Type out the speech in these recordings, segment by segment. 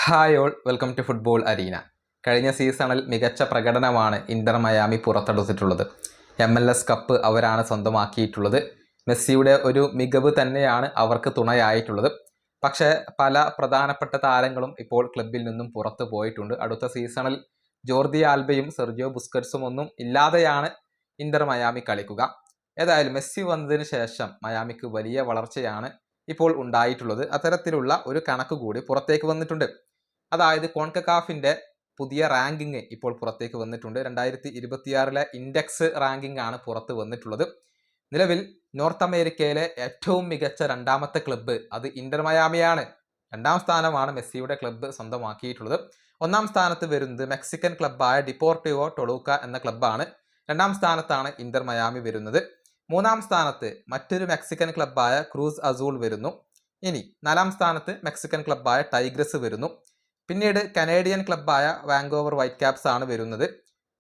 Hi all, welcome to football arena. കഴിഞ്ഞ സീസണിൽ മികച്ച പ്രകടനമാണ് ഇന്റർ മയാമി പുറത്തെടുത്തിട്ടുള്ളത്. MLS കപ്പ് അവരാണ് സ്വന്തമാക്കിയിട്ടുള്ളത്. മെസ്സിയുടെ ഒരു മികവ് തന്നെയാണ് അവർക്ക് തുണയായിട്ടുള്ളത്. പക്ഷേ പല പ്രധാനപ്പെട്ട താരങ്ങളും ഇപ്പോൾ ക്ലബിൽ നിന്നും പുറത്തു പോയിട്ടുണ്ട്. അടുത്ത സീസണിൽ ജോർദി ആൽബയും സെർജിയോ ബുസ്കറ്റ്സും ഒന്നും ഇല്ലാതെയാണ് ഇന്റർ മയാമി കളിക്കുക. ഏതായാലും മെസ്സി വന്നതിന് ശേഷം മയാമിക്ക് വലിയ വളർച്ചയാണ് ഇപ്പോൾ ഉണ്ടായിട്ടുള്ളത്. അത്തരത്തിലുള്ള ഒരു കണക്ക് കൂടി പുറത്തേക്ക് വന്നിട്ടുണ്ട്. അതായത് കോൺകക്കാഫിന്റെ പുതിയ റാങ്കിങ് ഇപ്പോൾ പുറത്തേക്ക് വന്നിട്ടുണ്ട്. 2026 ഇൻഡെക്സ് റാങ്കിങ് ആണ് പുറത്ത് വന്നിട്ടുള്ളത്. നിലവിൽ നോർത്ത് അമേരിക്കയിലെ ഏറ്റവും മികച്ച രണ്ടാമത്തെ ക്ലബ്ബ് അത് ഇന്റർ മയാമിയാണ്. 2ാം സ്ഥാനമാണ് മെസ്സിയുടെ ക്ലബ്ബ് സ്വന്തമാക്കിയിട്ടുള്ളത്. 1ാം സ്ഥാനത്ത് വരുന്നത് മെക്സിക്കൻ ക്ലബ്ബായ ഡിപ്പോർട്ടിവോ ടൊളൂക്ക എന്ന ക്ലബ്ബാണ്. 2ാം സ്ഥാനത്താണ് ഇന്റർ മയാമി വരുന്നത്. 3ാം സ്ഥാനത്ത് മറ്റൊരു മെക്സിക്കൻ ക്ലബ്ബായ ക്രൂസ് അസൂൾ വരുന്നു. ഇനി 4ാം സ്ഥാനത്ത് മെക്സിക്കൻ ക്ലബ്ബായ ടൈഗ്രസ് വരുന്നു. പിന്നീട് കനേഡിയൻ ക്ലബ്ബായ വാങ്കോവർ വൈറ്റ് ക്യാപ്സ് ആണ് വരുന്നത്.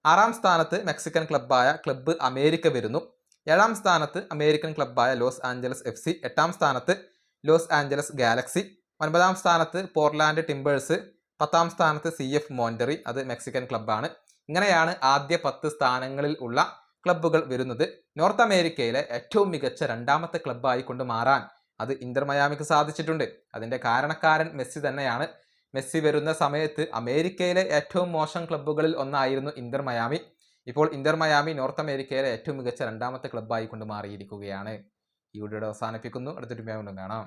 6ാം സ്ഥാനത്ത് മെക്സിക്കൻ ക്ലബ്ബായ ക്ലബ്ബ് അമേരിക്ക വരുന്നു. 7ാം സ്ഥാനത്ത് അമേരിക്കൻ ക്ലബ്ബായ ലോസ് ആഞ്ചലസ് FC. 8ാം സ്ഥാനത്ത് ലോസ് ആഞ്ചലസ് ഗാലക്സി. 9ാം സ്ഥാനത്ത് പോർട്ട്ലാൻഡ് ടിംബേഴ്സ്. 10ാം സ്ഥാനത്ത് CF മോണ്ടറി, അത് മെക്സിക്കൻ ക്ലബ്ബാണ്. ഇങ്ങനെയാണ് ആദ്യ 10 സ്ഥാനങ്ങളിൽ ഉള്ള ക്ലബ്ബുകൾ വരുന്നത്. നോർത്ത് അമേരിക്കയിലെ ഏറ്റവും മികച്ച രണ്ടാമത്തെ ക്ലബ്ബായി കൊണ്ട് മാറാൻ അത് ഇന്റർ മയാമിക്ക് സാധിച്ചിട്ടുണ്ട്. അതിന്റെ കാരണക്കാരൻ മെസ്സി തന്നെയാണ്. മെസ്സി വരുന്ന സമയത്ത് അമേരിക്കയിലെ ഏറ്റവും മോശം ക്ലബ്ബുകളിൽ ഒന്നായിരുന്നു ഇന്റർ മയാമി. ഇപ്പോൾ ഇന്റർ മയാമി നോർത്ത് അമേരിക്കയിലെ ഏറ്റവും മികച്ച രണ്ടാമത്തെ ക്ലബ്ബായി കൊണ്ട് മാറിയിരിക്കുകയാണ്. ഈ വീഡിയോ അവസാനിപ്പിക്കുന്നു. അടുത്തൊരു വീഡിയോ കാണാം.